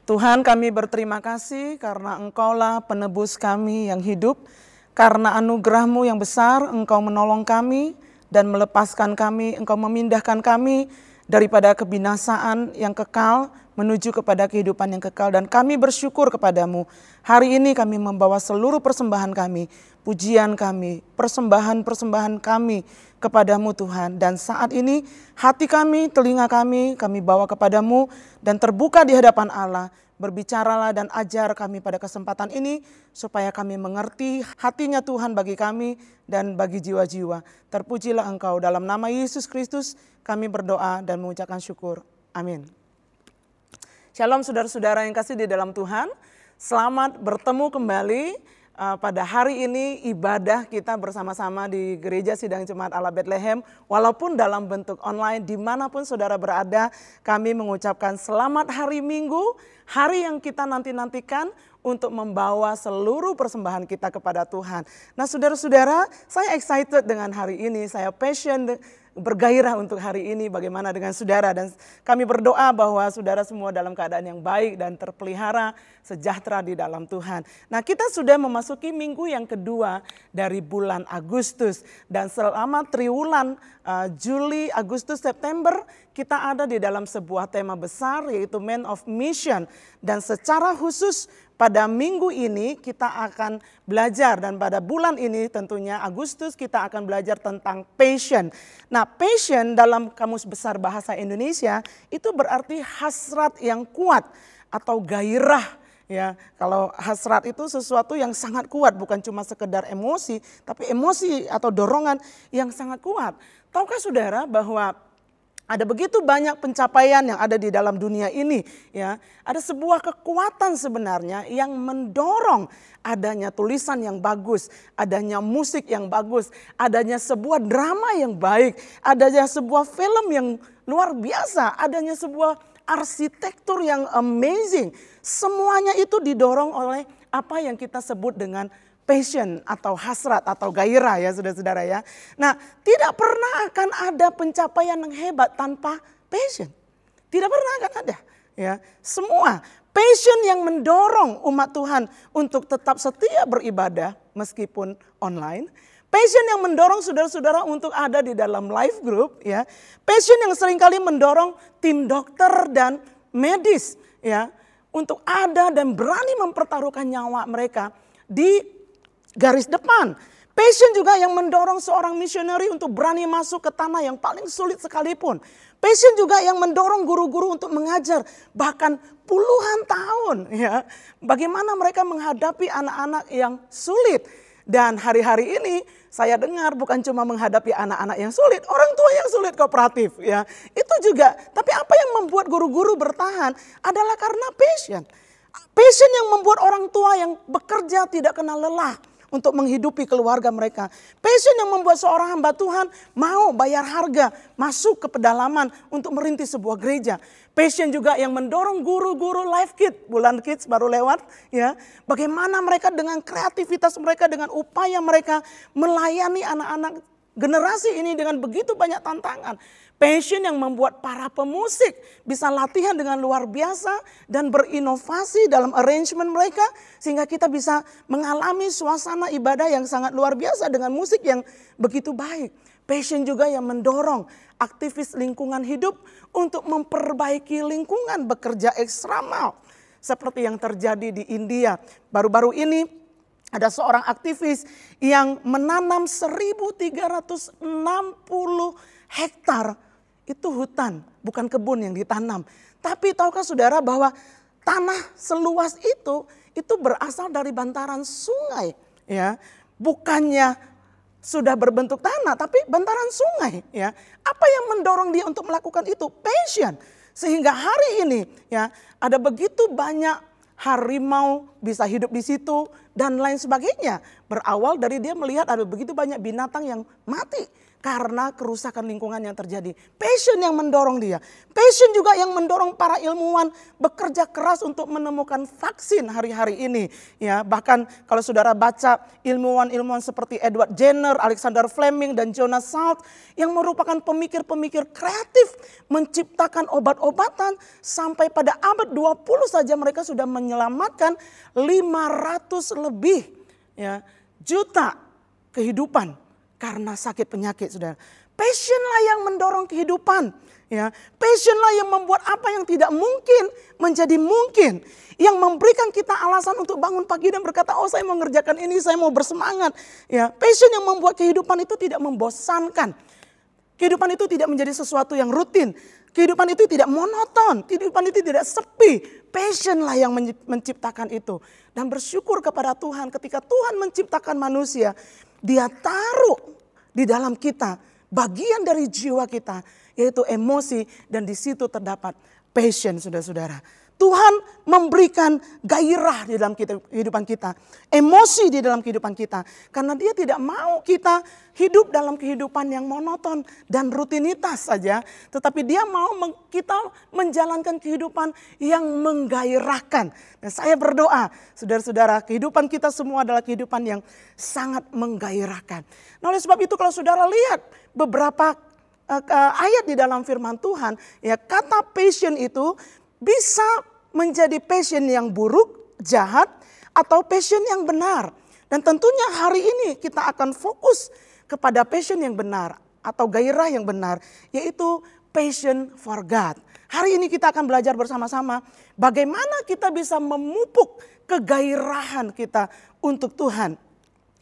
Tuhan, kami berterima kasih karena Engkaulah penebus kami yang hidup. Karena anugerah-Mu yang besar, Engkau menolong kami dan melepaskan kami, Engkau memindahkan kami daripada kebinasaan yang kekal menuju kepada kehidupan yang kekal. Dan kami bersyukur kepadamu. Hari ini kami membawa seluruh persembahan kami, pujian kami, persembahan-persembahan kami kepadamu Tuhan. Dan saat ini hati kami, telinga kami bawa kepadamu dan terbuka di hadapan Allah. Berbicaralah dan ajar kami pada kesempatan ini supaya kami mengerti hatinya Tuhan bagi kami dan bagi jiwa-jiwa. Terpujilah Engkau, dalam nama Yesus Kristus kami berdoa dan mengucapkan syukur. Amin. Shalom saudara-saudara yang kasih di dalam Tuhan. Selamat bertemu kembali pada hari ini ibadah kita bersama-sama di Gereja Sidang Jemaat Allah Bethlehem. Walaupun dalam bentuk online dimanapun saudara berada, kami mengucapkan selamat hari Minggu. Hari yang kita nanti-nantikan untuk membawa seluruh persembahan kita kepada Tuhan. Nah saudara-saudara, saya excited dengan hari ini, saya passion, bergairah untuk hari ini bagaimana dengan saudara. Dan kami berdoa bahwa saudara semua dalam keadaan yang baik dan terpelihara, sejahtera di dalam Tuhan. Nah kita sudah memasuki minggu yang kedua dari bulan Agustus. Dan selama triwulan Juli, Agustus, September, kita ada di dalam sebuah tema besar yaitu Man of Mission. Dan secara khusus pada minggu ini kita akan belajar dan pada bulan ini tentunya Agustus kita akan belajar tentang passion. Nah passion dalam Kamus Besar Bahasa Indonesia itu berarti hasrat yang kuat atau gairah. Ya, kalau hasrat itu sesuatu yang sangat kuat, bukan cuma sekedar emosi, tapi emosi atau dorongan yang sangat kuat. Tahukah saudara bahwa ada begitu banyak pencapaian yang ada di dalam dunia ini, ya. Ada sebuah kekuatan sebenarnya yang mendorong adanya tulisan yang bagus, adanya musik yang bagus, adanya sebuah drama yang baik, adanya sebuah film yang luar biasa, adanya sebuah arsitektur yang amazing. Semuanya itu didorong oleh apa yang kita sebut dengan passion atau hasrat atau gairah ya saudara-saudara ya. Nah tidak pernah akan ada pencapaian yang hebat tanpa passion. Tidak pernah akan ada ya. Semua passion yang mendorong umat Tuhan untuk tetap setia beribadah meskipun online. Passion yang mendorong saudara-saudara untuk ada di dalam life group ya. Passion yang seringkali mendorong tim dokter dan medis ya untuk ada dan berani mempertaruhkan nyawa mereka di garis depan. Passion juga yang mendorong seorang misioneri untuk berani masuk ke tanah yang paling sulit sekalipun. Passion juga yang mendorong guru-guru untuk mengajar bahkan puluhan tahun ya. Bagaimana mereka menghadapi anak-anak yang sulit. Dan hari-hari ini saya dengar bukan cuma menghadapi anak-anak yang sulit, orang tua yang sulit kooperatif ya. Itu juga, tapi apa yang membuat guru-guru bertahan adalah karena passion. Passion yang membuat orang tua yang bekerja tidak kenal lelah untuk menghidupi keluarga mereka. Passion yang membuat seorang hamba Tuhan mau bayar harga masuk ke pedalaman untuk merintis sebuah gereja. Passion juga yang mendorong guru-guru Life Kids, bulan Kids baru lewat ya. Bagaimana mereka dengan kreativitas mereka, dengan upaya mereka melayani anak-anak generasi ini dengan begitu banyak tantangan. Passion yang membuat para pemusik bisa latihan dengan luar biasa dan berinovasi dalam arrangement mereka. Sehingga kita bisa mengalami suasana ibadah yang sangat luar biasa dengan musik yang begitu baik. Passion juga yang mendorong aktivis lingkungan hidup untuk memperbaiki lingkungan, bekerja ekstra mal. Seperti yang terjadi di India. Baru-baru ini ada seorang aktivis yang menanam 1.360 hektar. Itu hutan, bukan kebun yang ditanam. Tapi tahukah saudara bahwa tanah seluas itu berasal dari bantaran sungai. Ya, bukannya sudah berbentuk tanah, tapi bantaran sungai. Ya, apa yang mendorong dia untuk melakukan itu? Passion. Sehingga hari ini ya ada begitu banyak harimau bisa hidup di situ dan lain sebagainya. Berawal dari dia melihat ada begitu banyak binatang yang mati. karena kerusakan lingkungan yang terjadi. Passion yang mendorong dia. Passion juga yang mendorong para ilmuwan bekerja keras untuk menemukan vaksin hari-hari ini. Ya, bahkan kalau saudara baca ilmuwan-ilmuwan seperti Edward Jenner, Alexander Fleming, dan Jonas Salk yang merupakan pemikir-pemikir kreatif menciptakan obat-obatan, sampai pada abad 20 saja mereka sudah menyelamatkan 500 lebih juta kehidupan karena sakit penyakit, saudara. Passionlah yang mendorong kehidupan. Ya, passionlah yang membuat apa yang tidak mungkin menjadi mungkin. Yang memberikan kita alasan untuk bangun pagi dan berkata, oh saya mau ngerjakan ini, saya mau bersemangat. Ya, passion yang membuat kehidupan itu tidak membosankan. Kehidupan itu tidak menjadi sesuatu yang rutin. Kehidupan itu tidak monoton. Kehidupan itu tidak sepi. Passionlah yang menciptakan itu. Dan bersyukur kepada Tuhan ketika Tuhan menciptakan manusia. Dia taruh di dalam kita bagian dari jiwa kita, yaitu emosi, dan di situ terdapat passion, saudara-saudara. Tuhan memberikan gairah di dalam kehidupan kita, emosi di dalam kehidupan kita, karena Dia tidak mau kita hidup dalam kehidupan yang monoton dan rutinitas saja, tetapi Dia mau kita menjalankan kehidupan yang menggairahkan. Dan saya berdoa, saudara-saudara, kehidupan kita semua adalah kehidupan yang sangat menggairahkan. Nah, oleh sebab itu kalau saudara lihat beberapa ayat di dalam firman Tuhan, ya, kata passion itu bisa menjadi passion yang buruk, jahat, atau passion yang benar. Dan tentunya hari ini kita akan fokus kepada passion yang benar atau gairah yang benar, yaitu passion for God. Hari ini kita akan belajar bersama-sama bagaimana kita bisa memupuk kegairahan kita untuk Tuhan.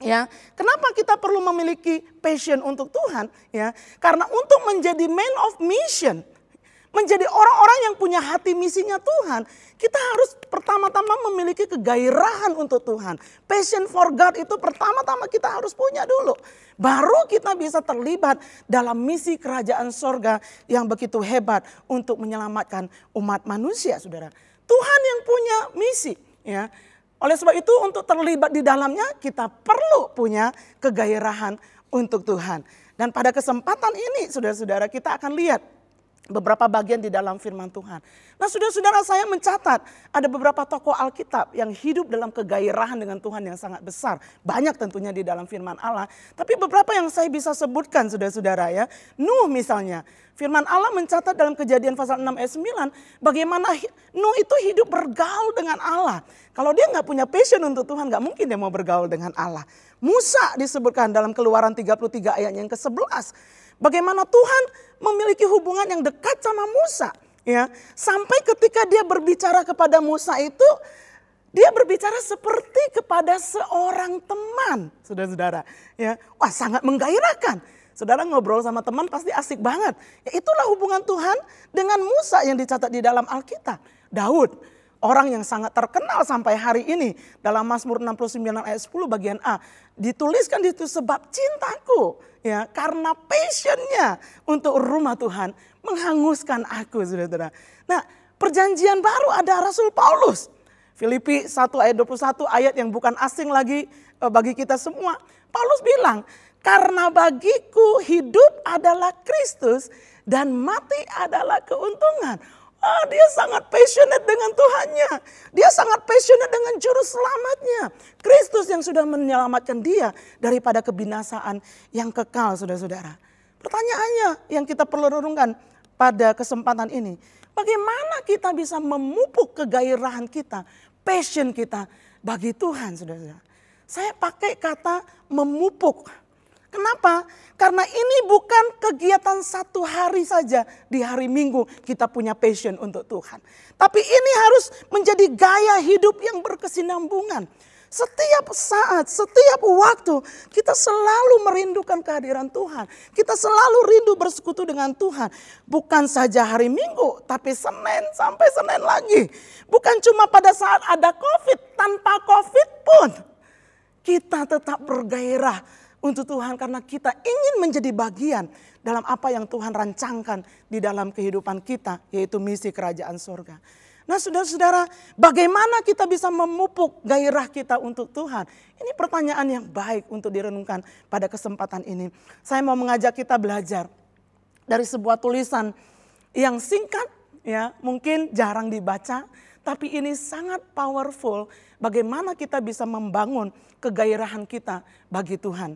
Ya, kenapa kita perlu memiliki passion untuk Tuhan? Ya, karena untuk menjadi man of mission, menjadi orang-orang yang punya hati misinya Tuhan, kita harus pertama-tama memiliki kegairahan untuk Tuhan. Passion for God itu pertama-tama kita harus punya dulu. Baru kita bisa terlibat dalam misi kerajaan sorga yang begitu hebat untuk menyelamatkan umat manusia, saudara. Tuhan yang punya misi, ya. Oleh sebab itu untuk terlibat di dalamnya kita perlu punya kegairahan untuk Tuhan. Dan pada kesempatan ini, saudara-saudara, kita akan lihat beberapa bagian di dalam firman Tuhan. Nah, saudara-saudara, saya mencatat ada beberapa tokoh Alkitab yang hidup dalam kegairahan dengan Tuhan yang sangat besar. Banyak tentunya di dalam firman Allah. Tapi beberapa yang saya bisa sebutkan, saudara-saudara, ya. Nuh misalnya. Firman Allah mencatat dalam Kejadian pasal 6 ayat 9. Bagaimana Nuh itu hidup bergaul dengan Allah. Kalau dia nggak punya passion untuk Tuhan, nggak mungkin dia mau bergaul dengan Allah. Musa disebutkan dalam Keluaran 33 ayat yang ke-11. Bagaimana Tuhan memiliki hubungan yang dekat sama Musa, ya, sampai ketika dia berbicara kepada Musa itu, dia berbicara seperti kepada seorang teman, saudara-saudara, ya. Wah, sangat menggairahkan. Saudara ngobrol sama teman pasti asik banget. Ya, itulah hubungan Tuhan dengan Musa yang dicatat di dalam Alkitab. Daud, orang yang sangat terkenal sampai hari ini, dalam Mazmur 69 ayat 10 bagian A, dituliskan di situ, sebab cintaku, ya, karena passionnya untuk rumah Tuhan menghanguskan aku, saudara-saudara. Nah, perjanjian baru ada Rasul Paulus. Filipi 1 ayat 21, ayat yang bukan asing lagi bagi kita semua. Paulus bilang, karena bagiku hidup adalah Kristus dan mati adalah keuntungan. Oh, dia sangat passionate dengan Tuhannya. Dia sangat passionate dengan juru selamatnya. Kristus yang sudah menyelamatkan dia daripada kebinasaan yang kekal, saudara-saudara. Pertanyaannya yang kita perlu renungkan pada kesempatan ini. Bagaimana kita bisa memupuk kegairahan kita, passion kita bagi Tuhan, saudara-saudara. Saya pakai kata memupuk. Kenapa? Karena ini bukan kegiatan satu hari saja di hari Minggu kita punya passion untuk Tuhan. Tapi ini harus menjadi gaya hidup yang berkesinambungan. Setiap saat, setiap waktu kita selalu merindukan kehadiran Tuhan. Kita selalu rindu bersekutu dengan Tuhan. Bukan saja hari Minggu, tapi Senin sampai Senin lagi. Bukan cuma pada saat ada COVID, tanpa COVID pun kita tetap bergairah untuk Tuhan karena kita ingin menjadi bagian dalam apa yang Tuhan rancangkan di dalam kehidupan kita, yaitu misi kerajaan surga. Nah saudara-saudara, bagaimana kita bisa memupuk gairah kita untuk Tuhan? Ini pertanyaan yang baik untuk direnungkan pada kesempatan ini. Saya mau mengajak kita belajar dari sebuah tulisan yang singkat, ya mungkin jarang dibaca, tapi ini sangat powerful. Bagaimana kita bisa membangun kegairahan kita bagi Tuhan.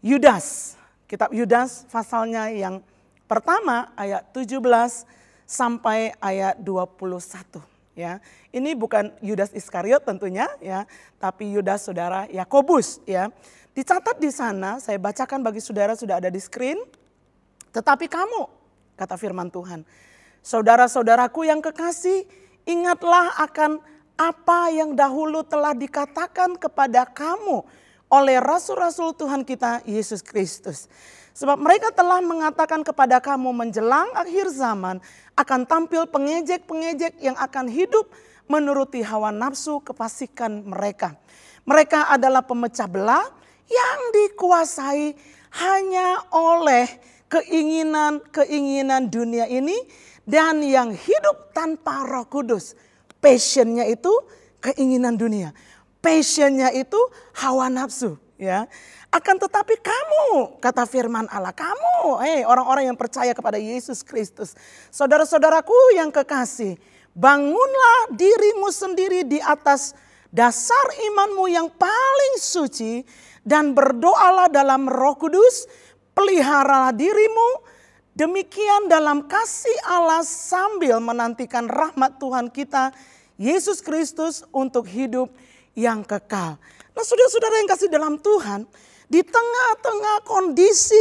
Yudas, kitab Yudas pasalnya yang pertama ayat 17 sampai ayat 21 ya. Ini bukan Yudas Iskariot tentunya ya, tapi Yudas saudara Yakobus ya. Dicatat di sana, saya bacakan bagi saudara, sudah ada di screen. Tetapi kamu, kata firman Tuhan, saudara-saudaraku yang kekasih, ingatlah akan apa yang dahulu telah dikatakan kepada kamu oleh rasul-rasul Tuhan kita Yesus Kristus. Sebab mereka telah mengatakan kepada kamu menjelang akhir zaman akan tampil pengejek-pengejek yang akan hidup menuruti hawa nafsu kefasikan mereka. Mereka adalah pemecah belah yang dikuasai hanya oleh keinginan-keinginan dunia ini dan yang hidup tanpa Roh Kudus. Passionnya itu keinginan dunia. Passionnya itu hawa nafsu ya. Akan tetapi kamu, kata firman Allah, kamu, orang-orang yang percaya kepada Yesus Kristus, saudara-saudaraku yang kekasih, bangunlah dirimu sendiri di atas dasar imanmu yang paling suci dan berdoalah dalam Roh Kudus, peliharalah dirimu demikian dalam kasih Allah sambil menantikan rahmat Tuhan kita Yesus Kristus untuk hidup yang kekal. Nah saudara-saudara yang kasih dalam Tuhan, di tengah-tengah kondisi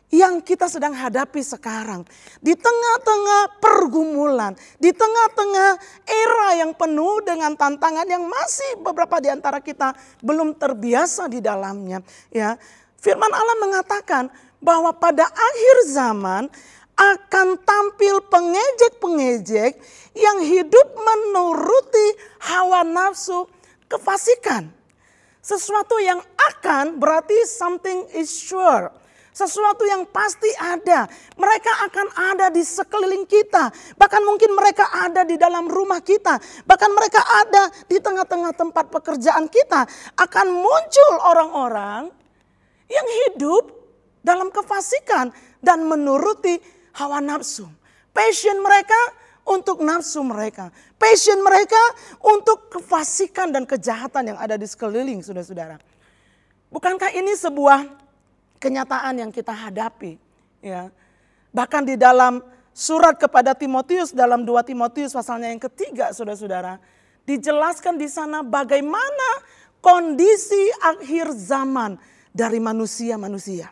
yang kita sedang hadapi sekarang, di tengah-tengah pergumulan, di tengah-tengah era yang penuh dengan tantangan yang masih beberapa di antara kita belum terbiasa di dalamnya, ya. Firman Allah mengatakan bahwa pada akhir zaman akan tampil pengejek-pengejek yang hidup menuruti hawa nafsu kefasikan. Sesuatu yang akan berarti something is sure. Sesuatu yang pasti ada. Mereka akan ada di sekeliling kita. Bahkan mungkin mereka ada di dalam rumah kita. Bahkan mereka ada di tengah-tengah tempat pekerjaan kita. Akan muncul orang-orang yang hidup dalam kefasikan dan menuruti hawa nafsu. Passion mereka untuk nafsu mereka. Passion mereka untuk kefasikan dan kejahatan yang ada di sekeliling, saudara-saudara. Bukankah ini sebuah kenyataan yang kita hadapi? Ya. Bahkan di dalam surat kepada Timotius, dalam 2 Timotius pasalnya yang ketiga, saudara-saudara, dijelaskan di sana bagaimana kondisi akhir zaman dari manusia-manusia.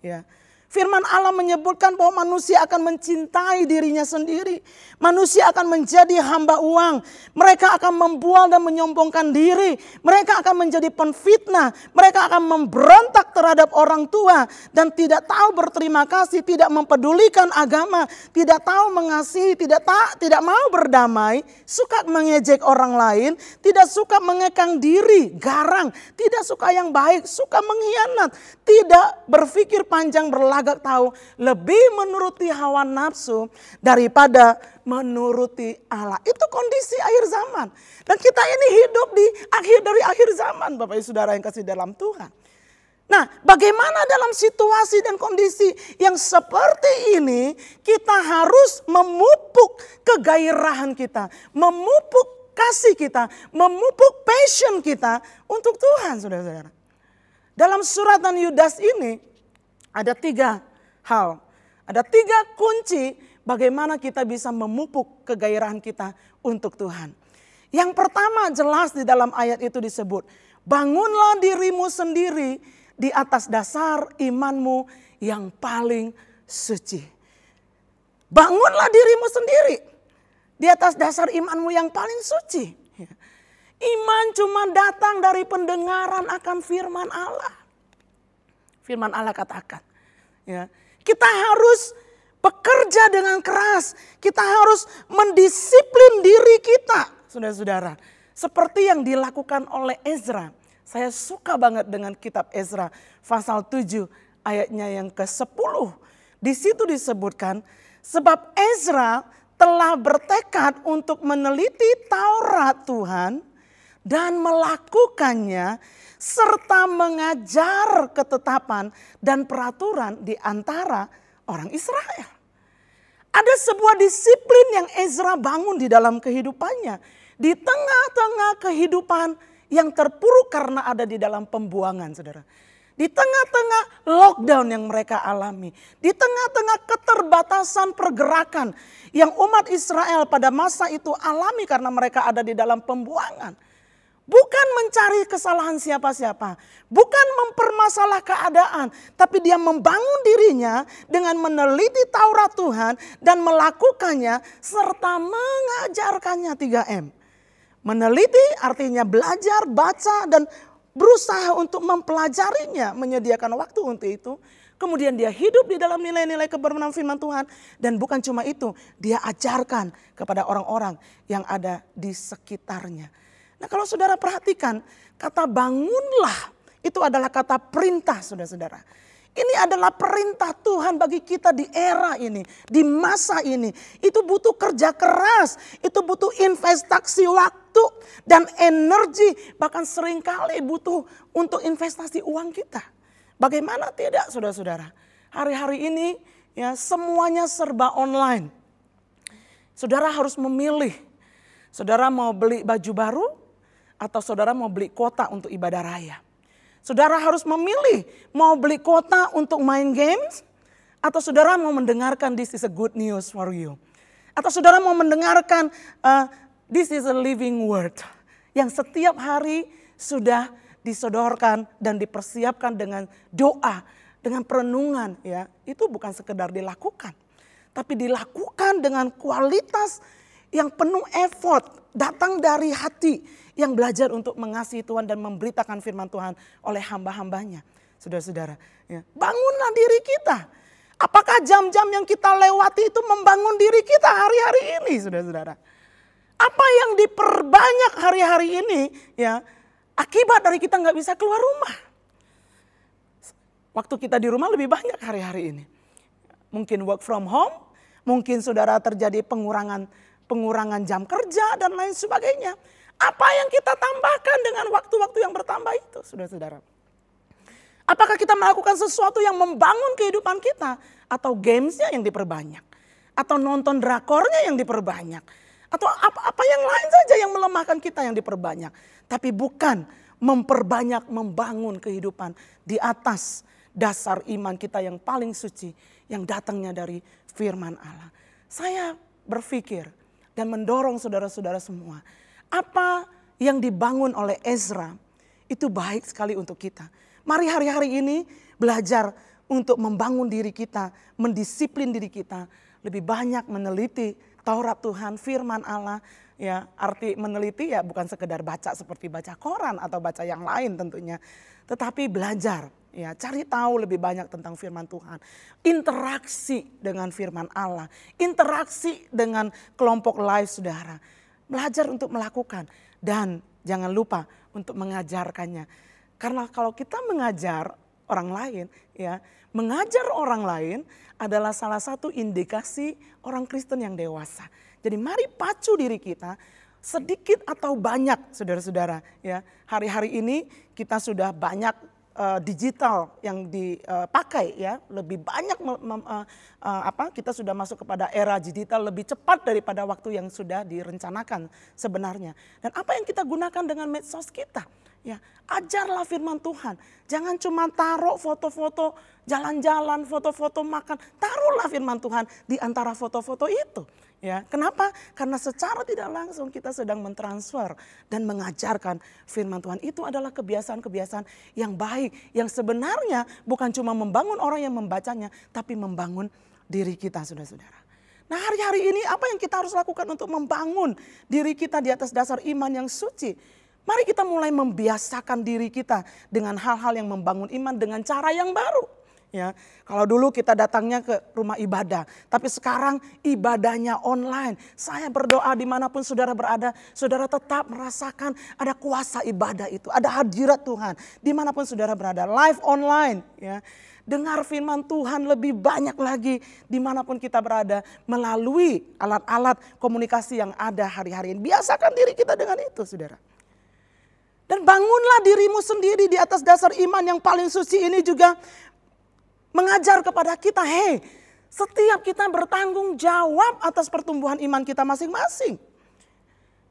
Ya. Firman Allah menyebutkan bahwa manusia akan mencintai dirinya sendiri. Manusia akan menjadi hamba uang. Mereka akan membual dan menyombongkan diri. Mereka akan menjadi penfitnah. Mereka akan memberontak terhadap orang tua. Dan tidak tahu berterima kasih, tidak mempedulikan agama. Tidak tahu mengasihi, tidak mau berdamai. Suka mengejek orang lain. Tidak suka mengekang diri, garang. Tidak suka yang baik, suka mengkhianat. Tidak berpikir panjang berlagak tahu, lebih menuruti hawa nafsu daripada menuruti Allah. Itu kondisi akhir zaman. Dan kita ini hidup di akhir zaman, Bapak Ibu Saudara yang kasih dalam Tuhan. Nah, bagaimana dalam situasi dan kondisi yang seperti ini kita harus memupuk kegairahan kita, memupuk kasih kita, memupuk passion kita untuk Tuhan, saudara-saudara. Dalam suratan Yudas ini ada 3 hal. Ada 3 kunci bagaimana kita bisa memupuk kegairahan kita untuk Tuhan. Yang pertama jelas di dalam ayat itu disebut, bangunlah dirimu sendiri di atas dasar imanmu yang paling suci. Bangunlah dirimu sendiri di atas dasar imanmu yang paling suci. Iman cuma datang dari pendengaran akan firman Allah. Firman Allah katakan, ya, kita harus bekerja dengan keras. Kita harus mendisiplin diri kita, saudara-saudara. Seperti yang dilakukan oleh Ezra. Saya suka banget dengan kitab Ezra pasal 7 ayatnya yang ke-10. Di situ disebutkan, sebab Ezra telah bertekad untuk meneliti Taurat Tuhan dan melakukannya serta mengajar ketetapan dan peraturan di antara orang Israel. Ada sebuah disiplin yang Ezra bangun di dalam kehidupannya. Di tengah-tengah kehidupan yang terpuruk karena ada di dalam pembuangan, saudara. Di tengah-tengah lockdown yang mereka alami. Di tengah-tengah keterbatasan pergerakan yang umat Israel pada masa itu alami karena mereka ada di dalam pembuangan. Bukan mencari kesalahan siapa-siapa. Bukan mempermasalah keadaan. Tapi dia membangun dirinya dengan meneliti Taurat Tuhan dan melakukannya serta mengajarkannya 3M. Meneliti artinya belajar, baca dan berusaha untuk mempelajarinya. Menyediakan waktu untuk itu. Kemudian dia hidup di dalam nilai-nilai kebenaran firman Tuhan. Dan bukan cuma itu, dia ajarkan kepada orang-orang yang ada di sekitarnya. Nah, kalau saudara perhatikan, kata bangunlah itu adalah kata perintah, saudara-saudara. Ini adalah perintah Tuhan bagi kita di era ini, di masa ini. Itu butuh kerja keras, itu butuh investasi waktu dan energi. Bahkan seringkali butuh untuk investasi uang kita. Bagaimana tidak, saudara-saudara? Hari-hari ini ya semuanya serba online. Saudara harus memilih. Saudara mau beli baju baru atau saudara mau beli kuota untuk ibadah raya. Saudara harus memilih mau beli kuota untuk main games atau saudara mau mendengarkan this is a good news for you. Atau saudara mau mendengarkan this is a living word yang setiap hari sudah disodorkan dan dipersiapkan dengan doa, dengan perenungan ya. Itu bukan sekedar dilakukan, tapi dilakukan dengan kualitas yang penuh effort, datang dari hati yang belajar untuk mengasihi Tuhan dan memberitakan firman Tuhan oleh hamba-hambanya. Saudara-saudara, ya. Bangunlah diri kita. Apakah jam-jam yang kita lewati itu membangun diri kita hari-hari ini, saudara-saudara? Apa yang diperbanyak hari-hari ini, ya, akibat dari kita nggak bisa keluar rumah. Waktu kita di rumah lebih banyak hari-hari ini. Mungkin work from home, mungkin saudara terjadi pengurangan jam kerja dan lain sebagainya. Apa yang kita tambahkan dengan waktu-waktu yang bertambah itu, saudara-saudara? Apakah kita melakukan sesuatu yang membangun kehidupan kita? Atau gamesnya yang diperbanyak? Atau nonton drakornya yang diperbanyak? Atau apa yang lain saja yang melemahkan kita yang diperbanyak? Tapi bukan memperbanyak membangun kehidupan di atas dasar iman kita yang paling suci. Yang datangnya dari firman Allah. Saya berpikir dan mendorong saudara-saudara semua. Apa yang dibangun oleh Ezra itu baik sekali untuk kita. Mari hari-hari ini belajar untuk membangun diri kita, mendisiplin diri kita. Lebih banyak meneliti Taurat Tuhan, firman Allah. Ya, arti meneliti ya bukan sekedar baca seperti baca koran atau baca yang lain tentunya. Tetapi belajar, ya cari tahu lebih banyak tentang firman Tuhan. Interaksi dengan firman Allah. Interaksi dengan kelompok live saudara. Belajar untuk melakukan dan jangan lupa untuk mengajarkannya. Karena kalau kita mengajar orang lain, ya, mengajar orang lain adalah salah satu indikasi orang Kristen yang dewasa. Jadi mari pacu diri kita sedikit atau banyak, saudara-saudara, ya. Hari-hari ini kita sudah banyak digital yang dipakai, ya, lebih banyak kita sudah masuk kepada era digital lebih cepat daripada waktu yang sudah direncanakan sebenarnya. Dan apa yang kita gunakan dengan medsos kita? Ya, ajarlah firman Tuhan. Jangan cuma taruh foto-foto jalan-jalan, foto-foto makan. Taruhlah firman Tuhan di antara foto-foto itu. Ya, kenapa? Karena secara tidak langsung kita sedang mentransfer dan mengajarkan firman Tuhan. Itu adalah kebiasaan-kebiasaan yang baik. Yang sebenarnya bukan cuma membangun orang yang membacanya, tapi membangun diri kita, saudara-saudara. Nah, hari-hari ini apa yang kita harus lakukan untuk membangun diri kita di atas dasar iman yang suci? Mari kita mulai membiasakan diri kita dengan hal-hal yang membangun iman dengan cara yang baru. Ya, kalau dulu kita datangnya ke rumah ibadah, tapi sekarang ibadahnya online. Saya berdoa dimanapun saudara berada, saudara tetap merasakan ada kuasa ibadah itu, ada hadirat Tuhan. Dimanapun saudara berada, live online. Ya, dengar firman Tuhan lebih banyak lagi dimanapun kita berada melalui alat-alat komunikasi yang ada hari-hari ini. Biasakan diri kita dengan itu, saudara. Dan bangunlah dirimu sendiri di atas dasar iman yang paling suci ini juga mengajar kepada kita, setiap kita bertanggung jawab atas pertumbuhan iman kita masing-masing.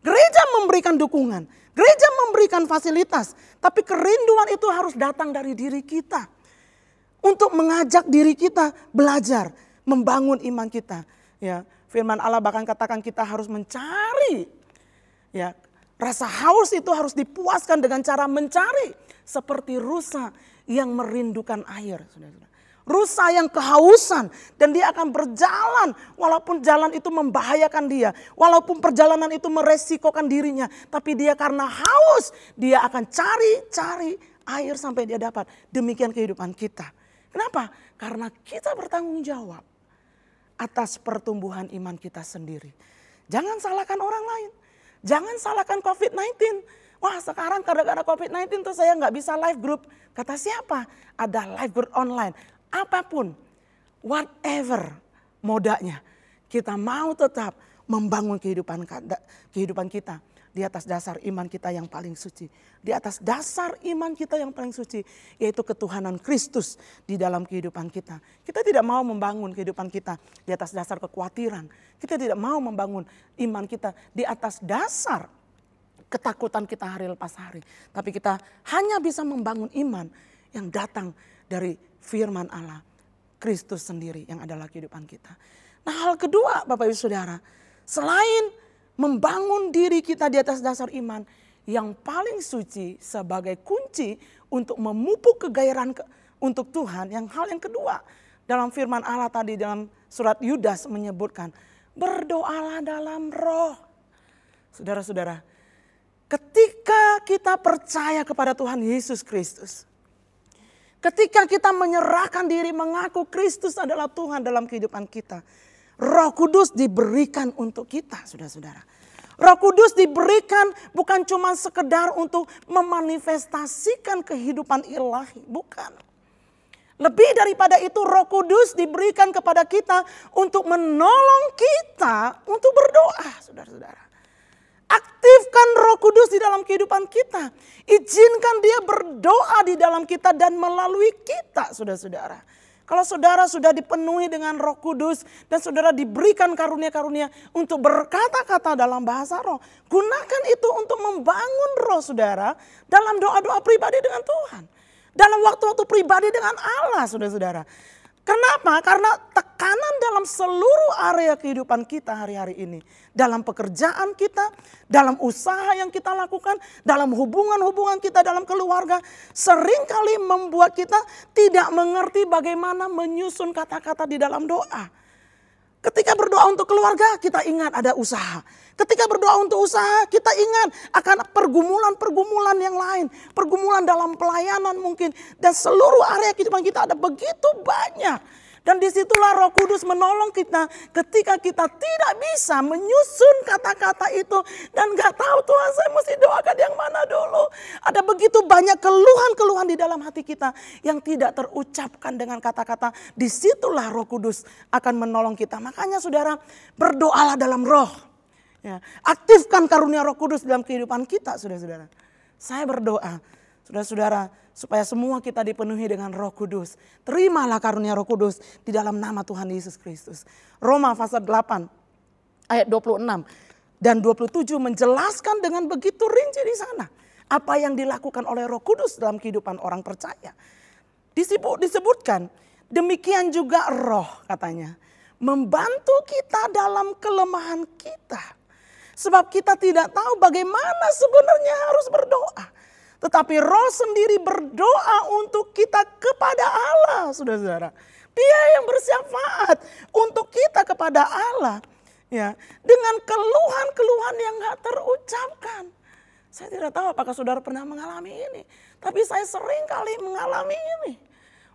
Gereja memberikan dukungan, gereja memberikan fasilitas, tapi kerinduan itu harus datang dari diri kita. Untuk mengajak diri kita belajar, membangun iman kita. Ya, firman Allah bahkan katakan kita harus mencari. Ya, rasa haus itu harus dipuaskan dengan cara mencari. Seperti rusa yang merindukan air, saudara-saudara. Rusa yang kehausan dan dia akan berjalan walaupun jalan itu membahayakan dia. Walaupun perjalanan itu meresikokan dirinya. Tapi dia karena haus dia akan cari air sampai dia dapat. Demikian kehidupan kita. Kenapa? Karena kita bertanggung jawab atas pertumbuhan iman kita sendiri. Jangan salahkan orang lain. Jangan salahkan COVID-19. Wah sekarang gara-gara COVID-19 tuh saya nggak bisa live group. Kata siapa? Ada live group online. Apapun, whatever modanya, kita mau tetap membangun kehidupan kita di atas dasar iman kita yang paling suci. Di atas dasar iman kita yang paling suci, yaitu ketuhanan Kristus di dalam kehidupan kita. Kita tidak mau membangun kehidupan kita di atas dasar kekhawatiran. Kita tidak mau membangun iman kita di atas dasar ketakutan kita hari lepas hari. Tapi kita hanya bisa membangun iman yang datang dari firman Allah, Kristus sendiri yang adalah kehidupan kita. Nah hal kedua Bapak Ibu Saudara, selain membangun diri kita di atas dasar iman yang paling suci sebagai kunci untuk memupuk kegairahan untuk Tuhan. Hal yang kedua dalam firman Allah tadi dalam surat Yudas menyebutkan, berdoalah dalam roh. Saudara-saudara, ketika kita percaya kepada Tuhan Yesus Kristus, ketika kita menyerahkan diri mengaku Kristus adalah Tuhan dalam kehidupan kita, Roh Kudus diberikan untuk kita, saudara-saudara. Roh Kudus diberikan bukan cuma sekedar untuk memanifestasikan kehidupan ilahi, bukan. Lebih daripada itu Roh Kudus diberikan kepada kita untuk menolong kita untuk berdoa, saudara-saudara. Aktifkan Roh Kudus di dalam kehidupan kita. Izinkan dia berdoa di dalam kita dan melalui kita, saudara-saudara. Kalau saudara sudah dipenuhi dengan Roh Kudus dan saudara diberikan karunia-karunia untuk berkata-kata dalam bahasa roh, gunakan itu untuk membangun roh saudara dalam doa-doa pribadi dengan Tuhan. Dalam waktu-waktu pribadi dengan Allah, saudara-saudara. Kenapa? Karena tekanan dalam seluruh area kehidupan kita hari-hari ini. Dalam pekerjaan kita, dalam usaha yang kita lakukan, dalam hubungan-hubungan kita dalam keluarga. Seringkali membuat kita tidak mengerti bagaimana menyusun kata-kata di dalam doa. Ketika berdoa untuk keluarga, kita ingat ada usaha. Ketika berdoa untuk usaha, kita ingat akan pergumulan-pergumulan yang lain. Pergumulan dalam pelayanan mungkin. Dan seluruh area kehidupan kita ada begitu banyak. Dan disitulah Roh Kudus menolong kita ketika kita tidak bisa menyusun kata-kata itu. Dan gak tahu Tuhan saya mesti doakan yang mana dulu. Ada begitu banyak keluhan-keluhan di dalam hati kita yang tidak terucapkan dengan kata-kata. Disitulah Roh Kudus akan menolong kita. Makanya saudara, berdoalah dalam roh. Ya, aktifkan karunia Roh Kudus dalam kehidupan kita, saudara-saudara. Saya berdoa, saudara-saudara, supaya semua kita dipenuhi dengan Roh Kudus. Terimalah karunia Roh Kudus di dalam nama Tuhan Yesus Kristus. Roma pasal 8 ayat 26 dan 27 menjelaskan dengan begitu rinci di sana apa yang dilakukan oleh Roh Kudus dalam kehidupan orang percaya. Disebutkan demikian juga Roh katanya membantu kita dalam kelemahan kita. Sebab kita tidak tahu bagaimana sebenarnya harus berdoa. Tetapi Roh sendiri berdoa untuk kita kepada Allah, saudara-saudara. Dia yang bersyafaat untuk kita kepada Allah. Ya, dengan keluhan-keluhan yang gak terucapkan. Saya tidak tahu apakah saudara pernah mengalami ini. Tapi saya sering kali mengalami ini.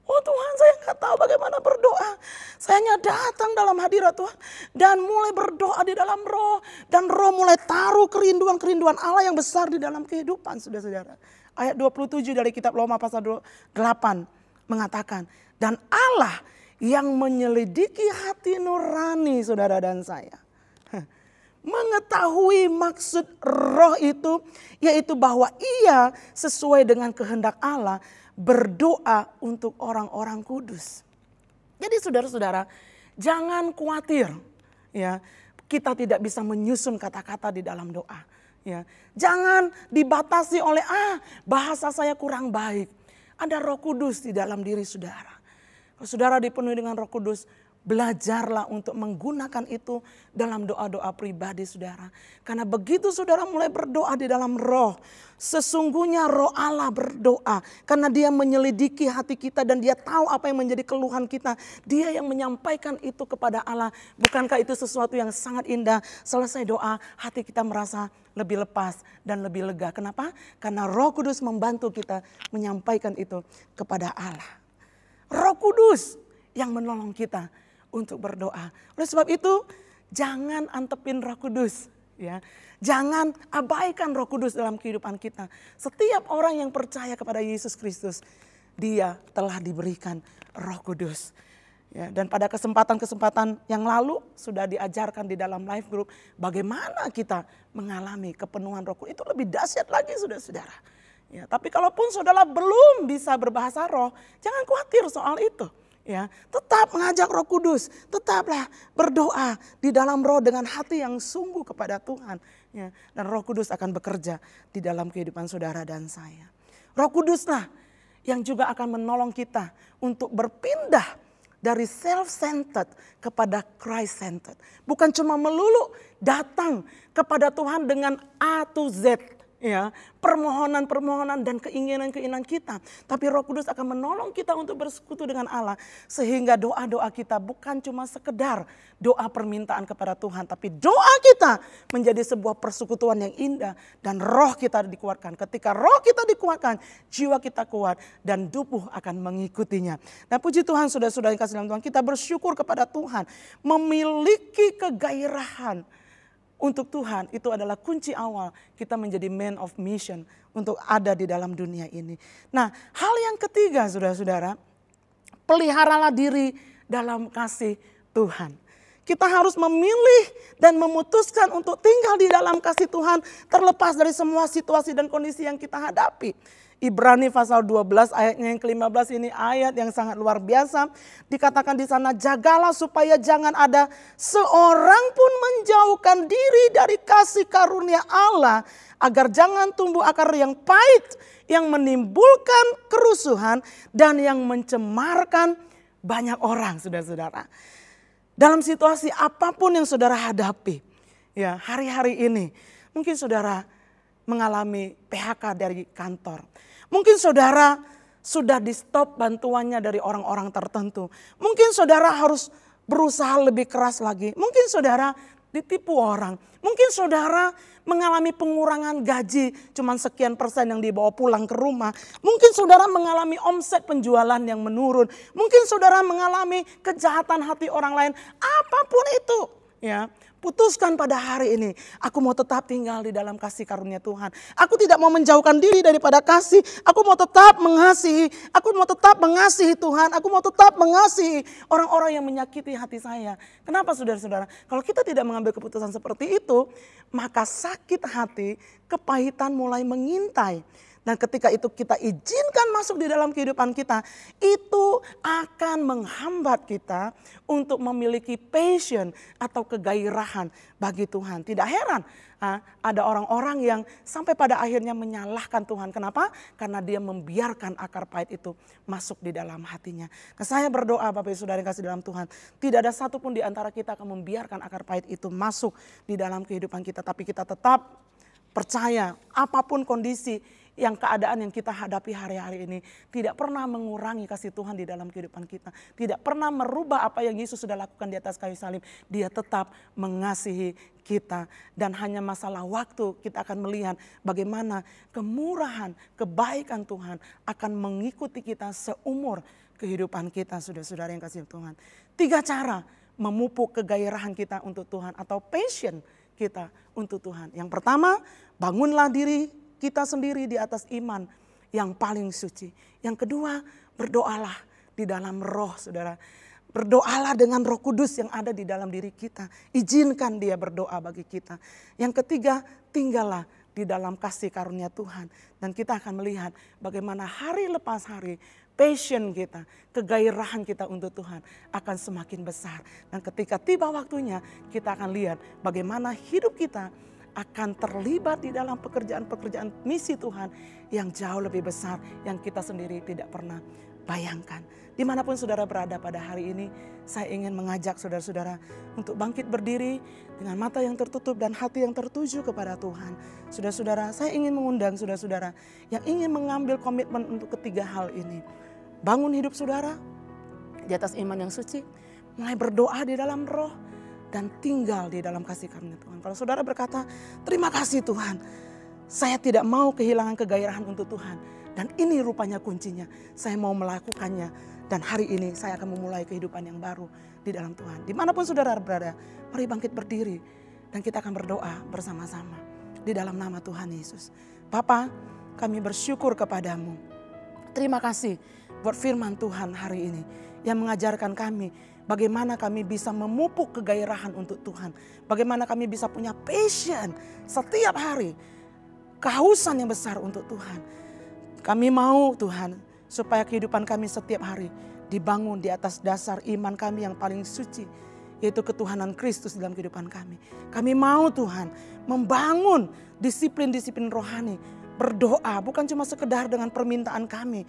Oh Tuhan, saya nggak tahu bagaimana berdoa. Saya hanya datang dalam hadirat Tuhan dan mulai berdoa di dalam roh. Dan roh mulai taruh kerinduan-kerinduan Allah yang besar di dalam kehidupan, saudara-saudara. Ayat 27 dari kitab Roma pasal 8 mengatakan, dan Allah yang menyelidiki hati nurani saudara dan saya, mengetahui maksud roh itu, yaitu bahwa ia sesuai dengan kehendak Allah berdoa untuk orang-orang kudus. Jadi saudara-saudara, jangan khawatir ya, kita tidak bisa menyusun kata-kata di dalam doa. Ya, jangan dibatasi oleh bahasa saya kurang baik. Ada Roh Kudus di dalam diri saudara. Kalau saudara dipenuhi dengan Roh Kudus, belajarlah untuk menggunakan itu dalam doa-doa pribadi saudara. Karena begitu saudara mulai berdoa di dalam roh, sesungguhnya roh Allah berdoa. Karena dia menyelidiki hati kita dan dia tahu apa yang menjadi keluhan kita. Dia yang menyampaikan itu kepada Allah. Bukankah itu sesuatu yang sangat indah? Selesai doa, hati kita merasa lebih lepas dan lebih lega. Kenapa? Karena Roh Kudus membantu kita menyampaikan itu kepada Allah. Roh Kudus yang menolong kita untuk berdoa. Oleh sebab itu, jangan antepin Roh Kudus, ya. Jangan abaikan Roh Kudus dalam kehidupan kita. Setiap orang yang percaya kepada Yesus Kristus, dia telah diberikan Roh Kudus. Ya, dan pada kesempatan-kesempatan yang lalu sudah diajarkan di dalam live group bagaimana kita mengalami kepenuhan Roh Kudus. Itu lebih dahsyat lagi saudara-saudara. Ya, tapi kalaupun saudara belum bisa berbahasa roh, jangan khawatir soal itu. Ya, tetap mengajak Roh Kudus, tetaplah berdoa di dalam roh dengan hati yang sungguh kepada Tuhan. Ya, dan Roh Kudus akan bekerja di dalam kehidupan saudara dan saya. Roh Kuduslah yang juga akan menolong kita untuk berpindah dari self-centered kepada Christ-centered. Bukan cuma melulu datang kepada Tuhan dengan A to Z. Ya, permohonan-permohonan dan keinginan-keinginan kita. Tapi Roh Kudus akan menolong kita untuk bersekutu dengan Allah. Sehingga doa-doa kita bukan cuma sekedar doa permintaan kepada Tuhan. Tapi doa kita menjadi sebuah persekutuan yang indah. Dan roh kita dikuatkan. Ketika roh kita dikuatkan, jiwa kita kuat. Dan tubuh akan mengikutinya. Nah puji Tuhan saudara-saudara yang kasih dalam Tuhan. Kita bersyukur kepada Tuhan. Memiliki kegairahan untuk Tuhan itu adalah kunci awal kita menjadi man of mission untuk ada di dalam dunia ini. Nah, hal yang ketiga saudara-saudara, peliharalah diri dalam kasih Tuhan. Kita harus memilih dan memutuskan untuk tinggal di dalam kasih Tuhan terlepas dari semua situasi dan kondisi yang kita hadapi. Ibrani pasal 12 ayatnya yang ke-15 ini ayat yang sangat luar biasa. Dikatakan di sana, jagalah supaya jangan ada seorang pun menjauhkan diri dari kasih karunia Allah. Agar jangan tumbuh akar yang pahit yang menimbulkan kerusuhan dan yang mencemarkan banyak orang saudara-saudara. Dalam situasi apapun yang saudara hadapi, ya hari-hari ini mungkin saudara mengalami PHK dari kantor. Mungkin saudara sudah di stop bantuannya dari orang-orang tertentu. Mungkin saudara harus berusaha lebih keras lagi. Mungkin saudara ditipu orang. Mungkin saudara mengalami pengurangan gaji cuman sekian persen yang dibawa pulang ke rumah. Mungkin saudara mengalami omset penjualan yang menurun. Mungkin saudara mengalami kejahatan hati orang lain. Apapun itu, ya. Putuskan pada hari ini, aku mau tetap tinggal di dalam kasih karunia Tuhan. Aku tidak mau menjauhkan diri daripada kasih. Aku mau tetap mengasihi. Aku mau tetap mengasihi Tuhan. Aku mau tetap mengasihi orang-orang yang menyakiti hati saya. Kenapa saudara-saudara? Kalau kita tidak mengambil keputusan seperti itu, maka sakit hati, kepahitan mulai mengintai. Dan ketika itu kita izinkan masuk di dalam kehidupan kita, itu akan menghambat kita untuk memiliki passion atau kegairahan bagi Tuhan. Tidak heran ada orang-orang yang sampai pada akhirnya menyalahkan Tuhan. Kenapa? Karena dia membiarkan akar pahit itu masuk di dalam hatinya. Nah, saya berdoa Bapak Ibu Saudara yang kasih dalam Tuhan, tidak ada satupun di antara kita akan membiarkan akar pahit itu masuk di dalam kehidupan kita. Tapi kita tetap percaya apapun kondisi yang keadaan yang kita hadapi hari-hari ini tidak pernah mengurangi kasih Tuhan di dalam kehidupan kita. Tidak pernah merubah apa yang Yesus sudah lakukan di atas kayu salib. Dia tetap mengasihi kita. Dan hanya masalah waktu kita akan melihat bagaimana kemurahan, kebaikan Tuhan akan mengikuti kita seumur kehidupan kita, saudara-saudara yang kasih Tuhan. 3 cara memupuk kegairahan kita untuk Tuhan atau passion kita untuk Tuhan. Yang pertama, bangunlah diri kita sendiri di atas iman yang paling suci. Yang kedua, berdoalah di dalam roh, saudara. Berdoalah dengan Roh Kudus yang ada di dalam diri kita. Izinkan dia berdoa bagi kita. Yang ketiga, tinggallah di dalam kasih karunia Tuhan. Dan kita akan melihat bagaimana hari lepas hari passion kita, kegairahan kita untuk Tuhan akan semakin besar. Dan ketika tiba waktunya, kita akan lihat bagaimana hidup kita akan terlibat di dalam pekerjaan-pekerjaan misi Tuhan yang jauh lebih besar yang kita sendiri tidak pernah bayangkan. Dimanapun saudara berada pada hari ini, saya ingin mengajak saudara-saudara untuk bangkit berdiri dengan mata yang tertutup dan hati yang tertuju kepada Tuhan. Saudara-saudara, saya ingin mengundang saudara-saudara yang ingin mengambil komitmen untuk ketiga hal ini. Bangun hidup saudara di atas iman yang suci, mulai berdoa di dalam roh, dan tinggal di dalam kasih karunia Tuhan. Kalau saudara berkata, terima kasih Tuhan, saya tidak mau kehilangan kegairahan untuk Tuhan. Dan ini rupanya kuncinya, saya mau melakukannya. Dan hari ini saya akan memulai kehidupan yang baru di dalam Tuhan. Dimanapun saudara berada, mari bangkit berdiri. Dan kita akan berdoa bersama-sama di dalam nama Tuhan Yesus. Bapa, kami bersyukur kepadamu. Terima kasih buat firman Tuhan hari ini yang mengajarkan kami bagaimana kami bisa memupuk kegairahan untuk Tuhan. Bagaimana kami bisa punya passion setiap hari. Kehausan yang besar untuk Tuhan. Kami mau Tuhan supaya kehidupan kami setiap hari dibangun di atas dasar iman kami yang paling suci. Yaitu ketuhanan Kristus dalam kehidupan kami. Kami mau Tuhan membangun disiplin-disiplin rohani. Berdoa bukan cuma sekedar dengan permintaan kami,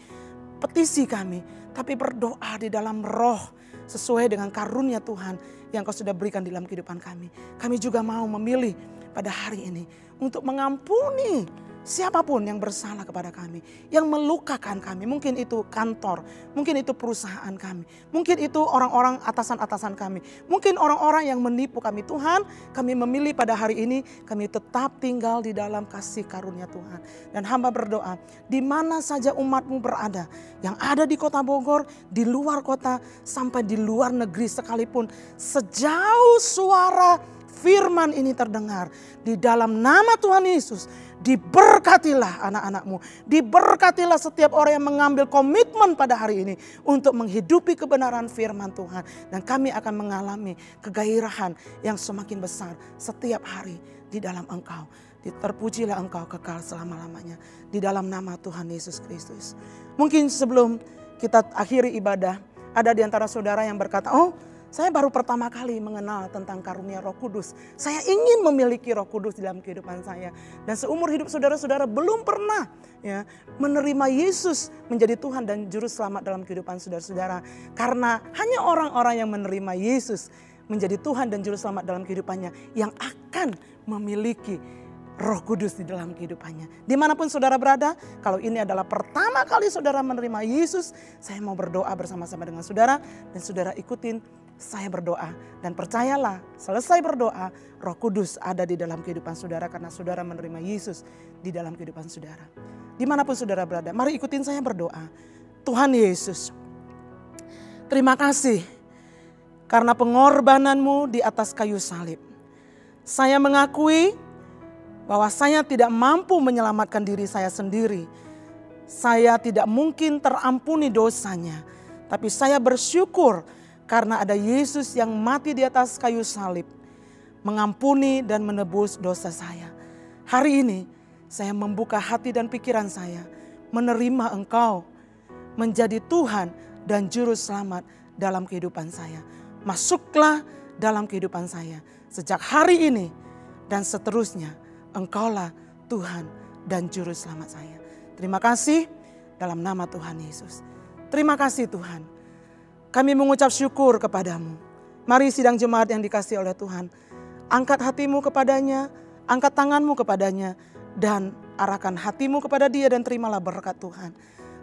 petisi kami. Tapi berdoa di dalam roh sesuai dengan karunia Tuhan yang Kau sudah berikan di dalam kehidupan kami. Kami juga mau memilih pada hari ini untuk mengampuni siapapun yang bersalah kepada kami, yang melukakan kami. Mungkin itu kantor, mungkin itu perusahaan kami, mungkin itu orang-orang atasan-atasan kami, mungkin orang-orang yang menipu kami. Tuhan, kami memilih pada hari ini, kami tetap tinggal di dalam kasih karunia Tuhan. Dan hamba berdoa, di mana saja umat-Mu berada, yang ada di kota Bogor, di luar kota, sampai di luar negeri sekalipun, sejauh suara firman ini terdengar, di dalam nama Tuhan Yesus, diberkatilah anak-anak-Mu. Diberkatilah setiap orang yang mengambil komitmen pada hari ini untuk menghidupi kebenaran firman Tuhan. Dan kami akan mengalami kegairahan yang semakin besar setiap hari di dalam Engkau. Terpujilah Engkau kekal selama-lamanya. Di dalam nama Tuhan Yesus Kristus. Mungkin sebelum kita akhiri ibadah, ada di antara saudara yang berkata, oh, saya baru pertama kali mengenal tentang karunia Roh Kudus. Saya ingin memiliki Roh Kudus dalam kehidupan saya. Dan seumur hidup saudara-saudara belum pernah menerima Yesus menjadi Tuhan dan Juru Selamat dalam kehidupan saudara-saudara. Karena hanya orang-orang yang menerima Yesus menjadi Tuhan dan Juru Selamat dalam kehidupannya yang akan memiliki Roh Kudus di dalam kehidupannya. Dimanapun saudara berada, kalau ini adalah pertama kali saudara menerima Yesus, saya mau berdoa bersama-sama dengan saudara. Dan saudara ikutin saya berdoa, dan percayalah selesai berdoa Roh Kudus ada di dalam kehidupan saudara karena saudara menerima Yesus di dalam kehidupan saudara. Dimanapun saudara berada, mari ikutin saya berdoa. Tuhan Yesus, terima kasih karena pengorbanan-Mu di atas kayu salib. Saya mengakui bahwa saya tidak mampu menyelamatkan diri saya sendiri. Saya tidak mungkin terampuni dosanya, tapi saya bersyukur karena ada Yesus yang mati di atas kayu salib, mengampuni dan menebus dosa saya. Hari ini saya membuka hati dan pikiran saya, menerima Engkau menjadi Tuhan dan Juru Selamat dalam kehidupan saya. Masuklah dalam kehidupan saya. Sejak hari ini dan seterusnya, Engkaulah Tuhan dan Juru Selamat saya. Terima kasih dalam nama Tuhan Yesus. Terima kasih Tuhan. Kami mengucap syukur kepadamu. Mari sidang jemaat yang dikasihi oleh Tuhan. Angkat hatimu kepadanya, angkat tanganmu kepadanya, dan arahkan hatimu kepada dia dan terimalah berkat Tuhan.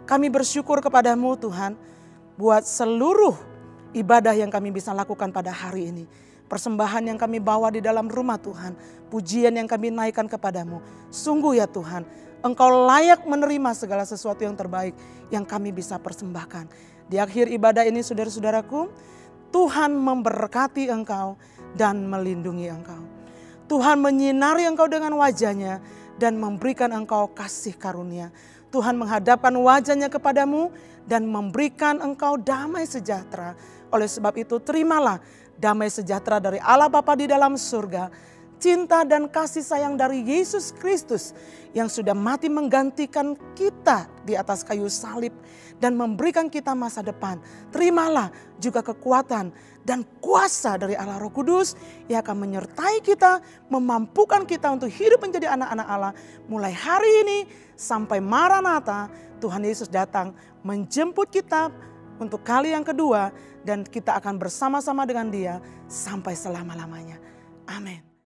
Kami bersyukur kepadamu Tuhan, buat seluruh ibadah yang kami bisa lakukan pada hari ini. Persembahan yang kami bawa di dalam rumah Tuhan, pujian yang kami naikkan kepadamu. Sungguh ya Tuhan, Engkau layak menerima segala sesuatu yang terbaik yang kami bisa persembahkan. Di akhir ibadah ini saudara-saudaraku, Tuhan memberkati engkau dan melindungi engkau. Tuhan menyinari engkau dengan wajah-Nya dan memberikan engkau kasih karunia. Tuhan menghadapkan wajah-Nya kepadamu dan memberikan engkau damai sejahtera. Oleh sebab itu terimalah damai sejahtera dari Allah Bapa di dalam surga, cinta dan kasih sayang dari Yesus Kristus yang sudah mati menggantikan kita di atas kayu salib dan memberikan kita masa depan. Terimalah juga kekuatan dan kuasa dari Allah Roh Kudus yang akan menyertai kita, memampukan kita untuk hidup menjadi anak-anak Allah. Mulai hari ini sampai Maranatha, Tuhan Yesus datang menjemput kita untuk kali yang kedua dan kita akan bersama-sama dengan Dia sampai selama-lamanya. Amin.